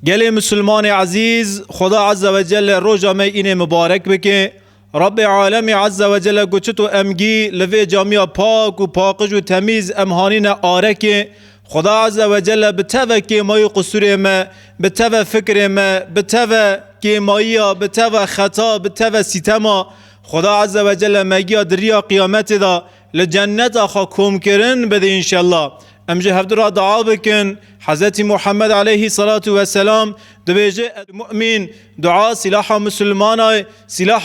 گل مسلمان عزیز خدا عز و جل روزا می این مبارک بکه رب عالم عز و جل گوچتو امگی لوی جامعه پاک و پاکج و تمیز امهانین آرک خدا عز و جل بتوه که مای قصور ما بتوه فکر ما بتوه که مایا بتوه خطا بتوه ستما خدا عز و جل مگیا دریا قیامت دا لجنت آخا کم کرن بده انشالله امجه هفدرا دعا بکن حضرت محمد علیه الصلاة والسلام دبیجه المؤمن دعا سلاح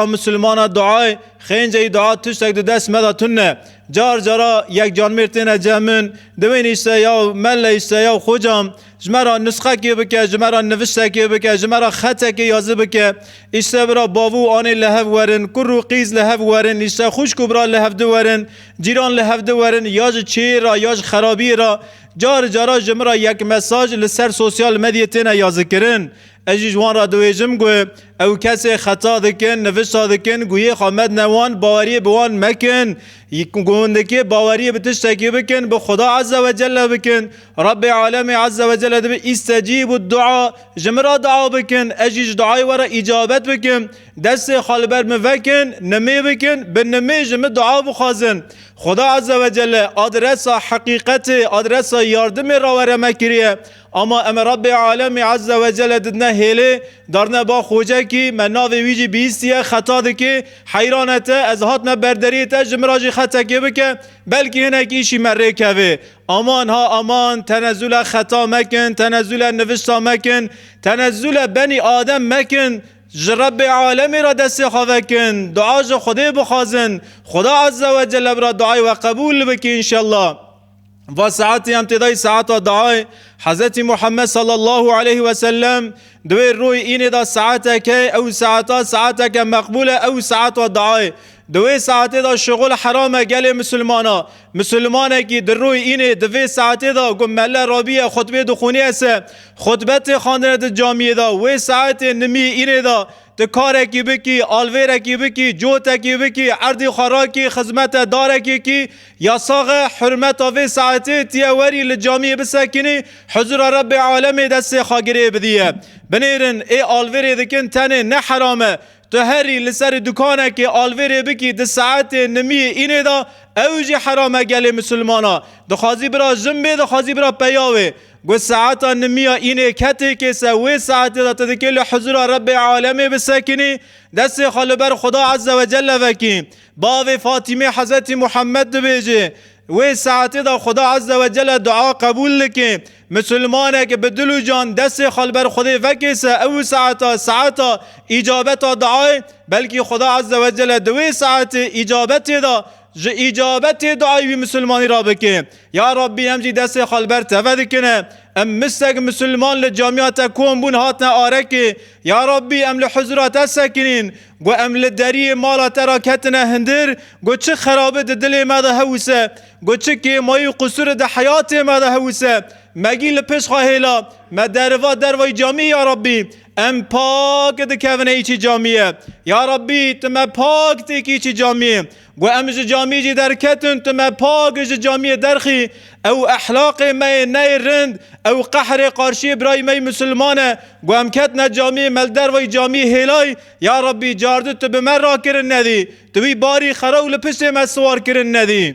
مسلمان دعای خینجه دعا تشتک دو دست مدا تنه جار جارا یک جان مرتنه جمن دوین ایسته یا مل ایسته یا خوجام جمرا نسخه که بکه جمرا نوشته که بکه جمرا خطه که یازه بکه ایسته برا باوو آنی لحف ورن کرو قیز لحف ورن ایسته خوشکو برا لحف دو ورن جیران لحف دو ورن یاج چیر را یاج خرابی را جار جارا جمرا یک مساج لسر سوسیال مدیتنا یازه کرن اجی جوان را دویجم گوه او کسی خطا دکن نوشتا دکن گویه خامد نوان باوری بوان مکن گوندکی باوری بتشتکی بکن به خدا عز و جل بکن رب عالم عز و جل دبی استجیب الدعا جمرا دعا بکن اجیج دعای ورا اجابت بکن دست خالبر مفکن نمی بکن به نمی جمع دعا بخوازن خدا عز و جل آدرس حقیقت آدرس یاردم را ور مکریه اما ام رب عالم عز و جل ددنا هیله دارنا با خوجه کی مناو ویجی بیستیه خطا دکی حیرانته از هاتنا بردریته جمراجی خطا کی بکه بلکه هنک ایشی مره که امان ها امان تنزل خطا مکن تنزل نوشتا مکن تنزل بنی آدم مکن رب عالم را دست خواه کن دعاج خدا بخوازن خدا عز و جل برا دعای و قبول بکی انشالله و ساعتی امتدای ساعت و دعای حضرت محمد صلی الله علیه و سلم دوی روی این دا ساعت که او ساعت که مقبوله او ساعت و دعای دوی ساعت دا شغل حرامه گل مسلمانه که در روی اینه دوی ساعت دا گمله رابیه خطبه دخونی است خطبت خاندنت جامعه دا وی ساعت نمی اینه دا کاره کی بکی آلویره کی بکی جوته کی بکی عردی خراکی خدمت داره کی یا ساغ حرمت و ساعته تیوری لجامعه بسکنی حضور رب عالم دست خاگره بدیه بنیرن ای آلویره دکن تنه نه حرامه تو هری لسر دکانه که آلویره بکی ده ساعت نمی اینه دا اوجی حرامه گل مسلمانا دخوازی برا جنبه دخوازی برا پیاوه گو ساعتا نمیا اینه کتی که سوی ساعت دا تدکل حضور رب عالمه بسکنی دست خالبر خدا عز و جل وکی باو فاطمه حضرت محمد بیجه وی ساعت دا خدا عز و جل دعا قبول لکه مسلمانه که بدلو جان دست خالبر خدا وکی او ساعتا اجابت دعای بلکه خدا عز و جل دوی ساعت اجابت دا اجابت دعای مسلمانی را بکه یا ربی همجی دست خالبر تفد کنه ام مستق مسلمان لجامعات کون بون هاتنا آرکه یا ربی ام لحضورات سکنین گو ام لدری مالات را کتنا هندر گو چه خرابه دل ماده هوسه گو چه که مای قصور ده حیات ماده هوسه مگی لپش خواهیلا ما دروای جامعه یا ربی ام پاک ده کونه ایچی جامعه یا ربی تم پاک تکی ایچی جامعه گو ام جامعه جی در کتن تم پاک جامعه درخی او احلاق می نیرند او قهر قارشی برای می مسلمانه گو ام کتن جامعه ملدر و جامعه هلای یا ربی جاردو تو به من را کرن ندی تو بی باری خراو لپشت من سوار کرن ندی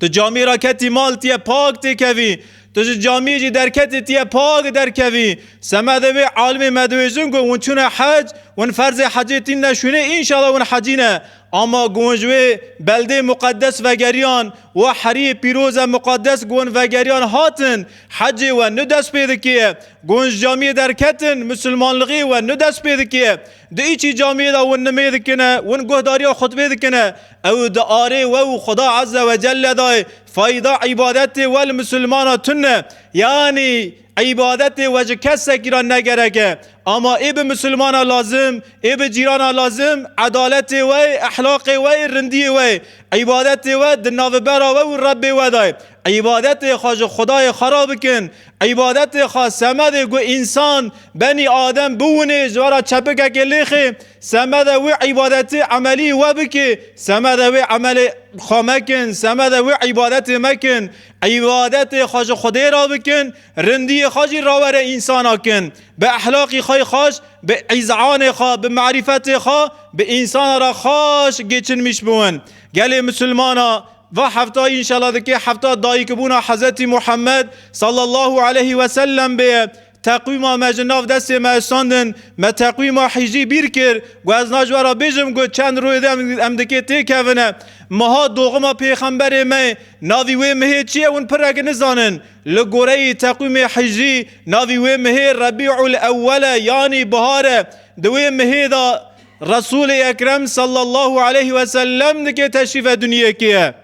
تو جامعه را کتی مال تیه پاک تی کوی تو جامعه جی در کتی تیه پاک در کوی سمده به عالم مدویزون گو ون چون حج ون فرض حجیتین نشونه انشاءالله ون حجینه اما گونجوه بلده مقدس وگریان و حری پیروز مقدس گون وگریان هاتن حج و ندست پیدا که گونج جامعه در کتن مسلمان لغی و ندست پیدا که ده ایچی جامعه دا ون نمید کنه ون گهداری خطبه کنه او ده آره و خدا عز و جل دای فایده عبادت والمسلمان تنه یعنی عبادت وجه کسی که را نگرگه اما ای به مسلمان لازم ای به جیران لازم عدالت و اخلاق و رندی و عبادت و دناو برا و رب و دای عبادت خواج خدای خراب کن عبادت خواه سمد گو انسان بنی آدم بونه جوارا چپکه که لیخه سمد و عبادت عملی و بکه سمد و عمل خامکن سمد و عبادت مکن عبادت خواج خدای را بکن رندی خواجی راور انسان کن به احلاقی خواه خوش به ایزعان خواه به معرفت خواه به انسان را خوش گیچن میش بون گل مسلمانا و هفته انشالله که هفته دایی که بونا حضرت محمد صلی الله علیه و سلم به تقویم مجناف دست ما استاندن ما تقویم حجی بیر کر و از ناجوارا بیجم گو چند روی دم دکه تیکونه ماها دوغما پیغمبر ما ناوی و مهی چیه اون پرک نزانن لگوره تقویم حجی ناوی و مهی ربیع الاول یعنی بهار دوی مهی دا رسول اکرم صلی الله علیه و سلم دکه تشریف دنیا کیه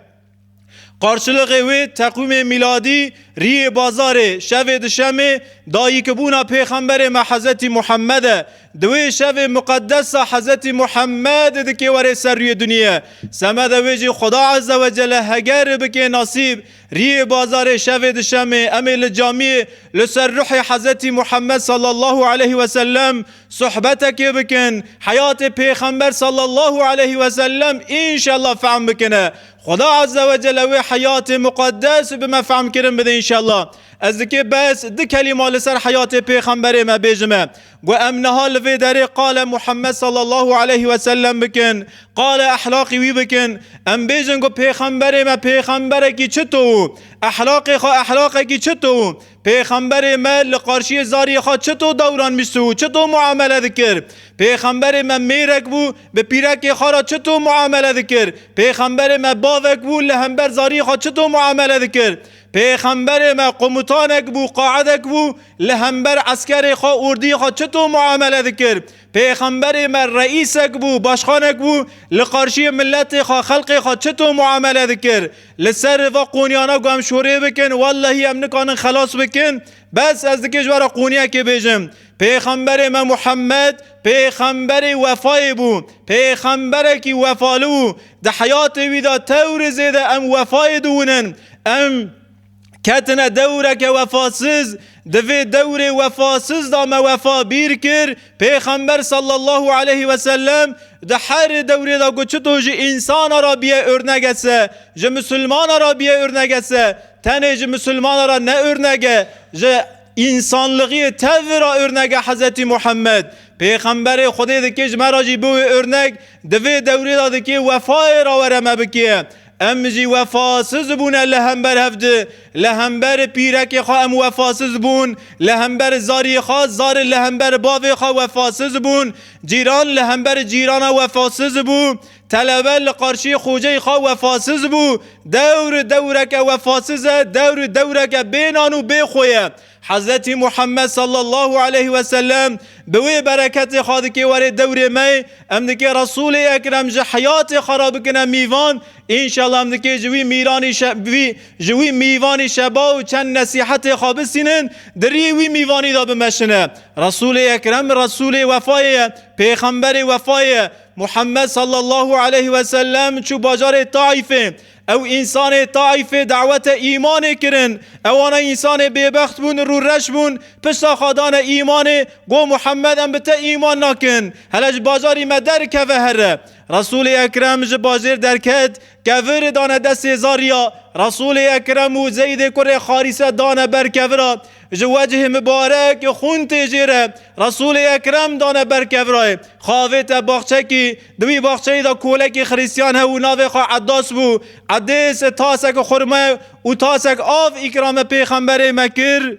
قارشلق وی تقویم میلادی ری بازار شب دشمه دایی که بونا پیغمبر ما حضرت محمد دوی شب مقدس حضرت محمد دکی وره سر روی دنیا سمد ویجی خدا عز و جل هگر بکی نصیب ری بازار شب دشمه امیل جامعه لسر روح حضرت محمد صلی الله علیه و سلم صحبتک بکن حیات پیغمبر صلی الله علیه و سلم انشالله فهم بکنه خدا عز و جل و حیات مقدس به ما فهم کرن بده انشالله از دکی بس دی کلمه لسر حیات پیغمبر ما بیجمه و امنها لفی داری قال محمد صلی الله علیه و سلم بکن قال احلاقی وی بکن ام بیجن گو پیغمبر ما پیغمبر کی چطو احلاق کی چطو پیغمبر ما لقارشی زاری خواه چطو دوران میشتو چطو معامله دکر پیغمبر ما میرک بو به پیرک خارا چطو معامله دکر پیغمبر ما باوک بو لهمبر زاری خواه چطو معامله دکر پیغمبر ما قمتانک بو قاعدک بو لهمبر عسکر خواه اردی خواه چطو معامله دکر پیغمبر ما رئیسک بو باشخانک بو لقارشی ملت خواه خلق خواه چطو معامله دکر لسر و قونیانا گو هم شوره بکن واللهی هم نکانن خلاص بکن بس از دکه جوارا قونیه که بیجم پیغمبر ما محمد پیغمبر وفای بو پیغمبر کی وفالو ده حیات ویدا تور زیده ام وفای دونن ام کتن دوره که وفاسز دوی دور وفاسز دا ما وفا بیر کر پیغمبر صلی الله علیه و سلم ده هر دوره دا گو چطور جه انسان را بیه ارنگسه جه مسلمان را بیه ارنگسه تنه جه مسلمان را نه ارنگه جه انسانلغی تور را ارنگه حضرت محمد پیغمبر خدا ده کش مراجی بو ارنگ دوی دوره دا ده که وفای را ورمه بکیه امجی وفاسز بون لهمبر هفته لهمبر پیرک خواه ام وفاسز بون لهمبر زاری خواه زار لهمبر باوی خواه وفاسز بون جیران لهمبر جیران وفاسز بون طلبه لقارشی خوجه خواه وفاسز بون دورک وفاسز دورک بینانو بخویه حضرت محمد صلی الله علیه و سلم بوی برکت خواهد که وارد دور می امده که رسول اکرم جه حیات خراب کنه میوان انشالله امده که جوی میوانی شبا و چند نصیحت خوابستینن دری وی میوانی دا بمشنه رسول اکرم رسول وفای پیغمبر وفای محمد صلی الله علیه و سلم چو باجار طائفه او انسان طائف دعوت ایمان کرن اوانا انسان بیبخت بون رو رش بون پشتا خادان ایمان گو محمد هم بتا ایمان ناکن هلج بازاری ما در که هره رسول اکرم جه بازیر درکت کفر دانه دست زاریا رسول اکرم و زید کره خاریسه دانه بر کفره جه وجه مبارک خون تیجیره رسول اکرم دانه بر کفره خواهیت باخچه کی دوی باخچه دا کولک خریسیان هاو ناوی خواه عداس بو عدیس تاسک خورمه و تاسک آف اکرام پیغمبر مکر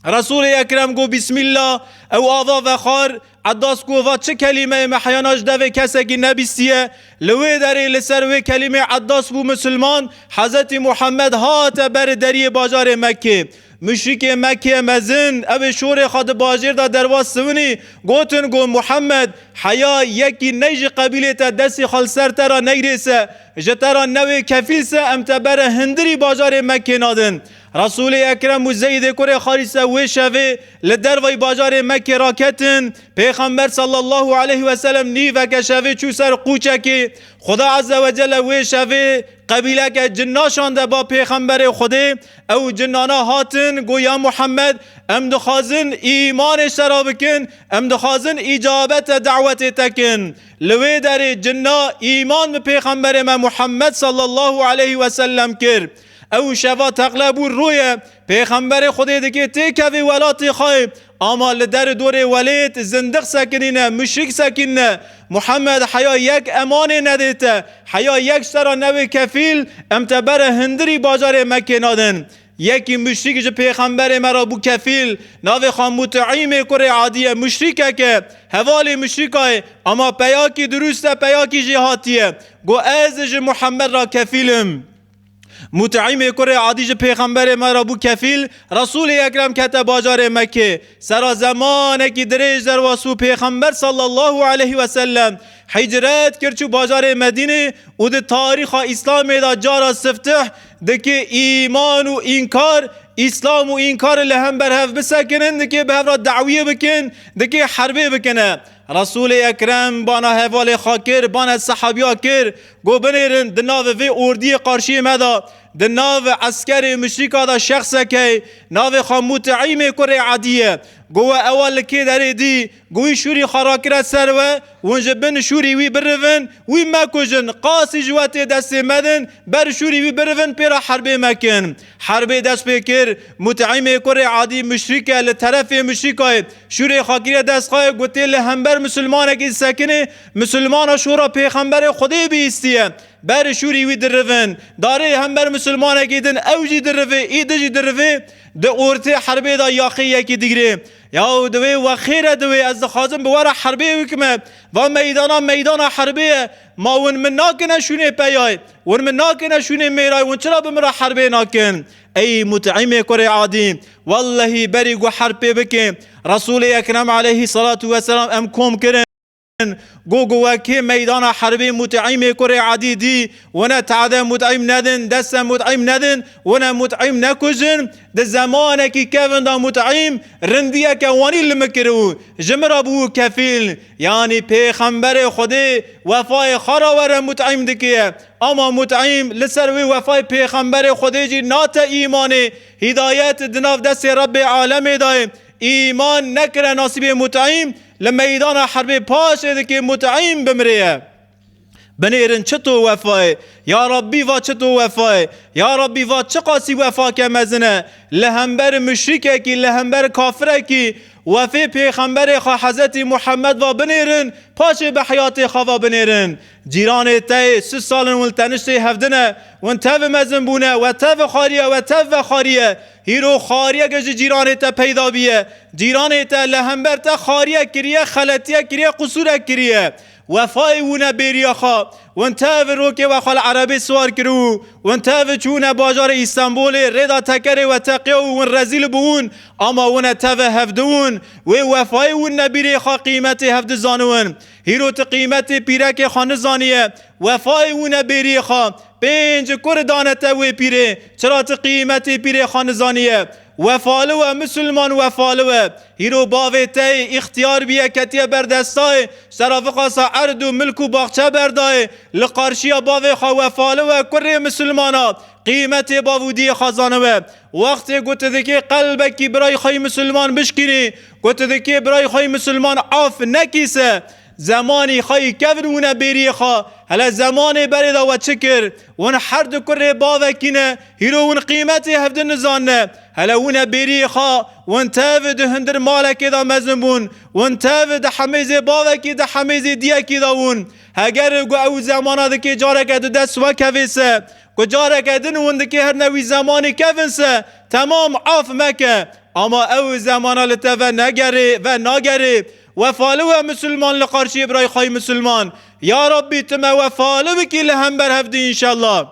رسول اکرم گو بسم الله او آوا و خار عداس گووا چه کلمه محیاناش دوی کسکی نبیستیه لوی داری لسر وی کلمه عداس بو مسلمان حضرت محمد هات بر دری باجار مکه مشرک مکه مزن او شور خود باجر دا درواز سونی گوتن گو محمد حیا یکی نیج قبیله تا دستی خالسر ترا نگریسه جترا نوی کفیل سه امتبر هندری باجار مکه نادن رسول اکرم و زید کره خاریسه و شوه لدروی باجار مکه راکتن پیغمبر صلی الله علیه و سلم نیو که شوه چو سر قوچه که خدا عز و جل و شوه قبیله که جناشان ده با پیغمبر خدا او جنانا هاتن گویا محمد ام دخازن ایمان شرا بکن ام دخازن اجابت دعوت تکن لوی در جنا ایمان به پیغمبر ما محمد صلی الله علیه و سلم کر او شوا تقلبو روی پیغمبر خدا دیگه تکوی ولاتی خواهی اما لدر دور ولید زندق سکنینه مشرک سکنینه محمد حیا یک امان ندیته حیا یک سرا نوی کفیل امتبر هندری باجار مکه نادن یکی مشرک جو پیغمبر مرا بو کفیل ناوی خان متعیم کره عادیه مشرکه که حوالی مشرکه اما پیاکی درسته پیاکی جهاتیه گو از جو محمد را کفیلم متعیم کره عادی پیغمبر مرا بو کفیل رسول اکرم کت باجار مکه سرا زمانه کی دریج در واسو پیغمبر صلی الله علیه و سلم هجرت کرچو باجار مدینه و ده تاریخ اسلام دا جارا سفتح دکه ایمان و انکار اسلام و انکار لهم برهف بسکنن دکه به را دعویه بکن دکه حربه بکنه رسول اکرم بانا حوال خاکر بانا صحابیا کر گو بنیرن دناو وی اردی قارشی مدا دناو عسکر مشرکا دا شخص که ناو خاموت عیم کره عادیه گو اول که داره دی گوی شوری خراکره سر ونجا بن شوری وی برون وی مکوجن قاسی جوات دست مدن بر شوری وی برون پیرا حربه مکن حربه دست بکر متعیم کره عادی مشرکه لطرف مشرکه شوری خاکره دست خواه گوته لهمبر مسلمانه که سکنه مسلمان شورا پیغمبر خدا بیستیه بر شوری وی درون داره هم بر مسلمانه که دن اوجی دروه ایدجی دروه ده اورته حربه دا یاخی یکی دیگره یا دوی و خیره دوی از خازم بواره حربه وکمه و میدان حربه ما ون من ناکنه شونه پیای ون من ناکنه شونه میرای ون چرا بمرا حربه ناکن ای متعیم کره عادی والله بری گو حربه بکن رسول اکرم علیه صلاة و سلام ام کوم کرن گو وکی میدان حربی متعیم کره عادی دی ونا تعده متعیم ندن دست متعیم ندن ونا متعیم نکوزن ده زمانه کی کفن دا متعیم رندیه که وانی لمکرو جمرا بو کفیل یعنی پیغمبر خدا وفای خراور متعیم دکیه اما متعیم لسر وی وفای پیغمبر خدا جی نات ایمان هدایت دناف دست رب عالم دای ایمان نکره ناصیب متعیم لمیدان حرب پاشه ده که متعیم بمریه بنیرن چطور وفای یا ربی و چطور وفای یا ربی و چه قاسی وفا که مزنه لهمبر مشرکه کی لهمبر کافره کی وفی پیغمبر خواه حضرت محمد و بنیرن پاشه به حیات خواه بنیرن جیران تای 3 سال ولتنشتی هفدنه ون تاو مزن بونه و تاو خاریه و تاو خاریه هیرو خاریه که جیران تا پیدا بیه جیران تا لهمبر تا خاریه کریه خلطیه کریه قصوره کریه وفای وونه بیریا خوا ونتاو روکه و خال عربی سوار کرو ونتاو چونه باجار استانبول ردا تکره و تقیه ون رزیل بون اما ونه تاو هفدون و وفای ونه بیری خوا قیمت هفد زانون هیرو تا قیمت پیرک خانه زانیه وفای ونه بیری خوا 5 کردانه تاوی پیره چرا تا قیمت پیره خانه زانیه وفالو مسلمان وفالو هیرو باوی تی اختیار بیه کتیه بردستای سرافقاسا عرض و ملک و باغچه بردای لقارشی باوی خواه وفالو کره مسلمانا قیمت باودی خزانه وقت گوت دکی قلبکی برای خواهی مسلمان بشکنی گوت دکی برای خواهی مسلمان عاف نکیسه زمانی خواهی کفرونه بیری خواه هلا زمانی برده و چکر ون حرد کره باوکینه هیرو ون قیمتی هفته نزانه هلا ون بیری خواه ون تاو ده هندر مالکی دا مزن بون ون تاو ده حمیز باوکی ده حمیز دیکی دا ون اگر گو او زمانه ده که جارک دو دست و کفیسه گو جارک دن ون ده که هر نوی زمانی کفنسه تمام عاف مکه اما او زمانه لطفه نگره و نگره وفالو مسلمان لقارشی برای خواهی مسلمان یا ربی تما وفالو بکی لهم بر هفته انشالله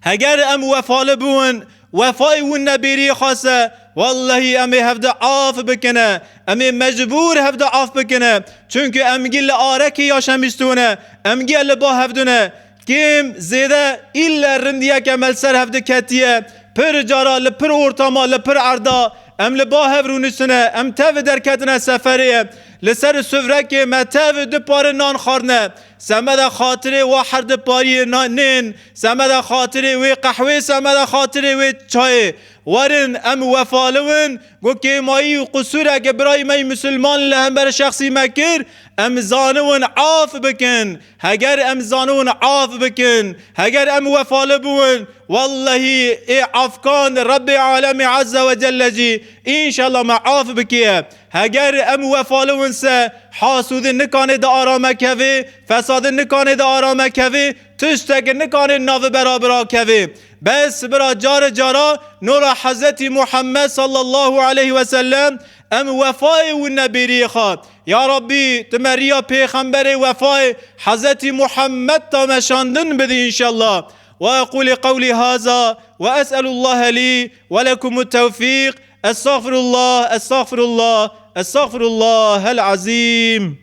اگر ام وفالو بون وفای ون نبیری خاصه والله امی هفته عاف بکنه امی مجبور هفته عاف بکنه چونکه امگی لآرکی یا شمیستونه امگی لبا هفتونه کم زیده ایلا رندیه که مل سر هفته کتیه پر جارا لپر ortama لپر عردا ام لبا هفرونسنه ام تاو درکتنه سفریه لسر سفرکی ما تاو دو پار نان خارنه سمد خاطره و حرد پاری نین سمد خاطره و قحوه سمد خاطره و چای ورن ام وفالون گو که مایی و قصوره که برای می مسلمان لهم بر شخصی مکر ام زانون عاف بکن هگر ام زانون عاف بکن هگر ام وفال بون والله ای عفکان رب عالم عز و جل جی انشالله ما عاف بکیه هگر ام وفالون سه حاسود نکانه دا آرامه کوی فساد نکانه دا آرامه کوی تشتگ نکانه ناو برابرا کوی بس برا جار جارا نور حضرت محمد صلی الله علیه و سلم ام وفای و نبیری خواد یا ربی تمریا پیغمبر وفای حضرت محمد تا مشاندن بدی انشالله وأقول قولي هذا وأسأل الله لي ولكم التوفيق استغفر الله استغفر الله استغفر الله العظيم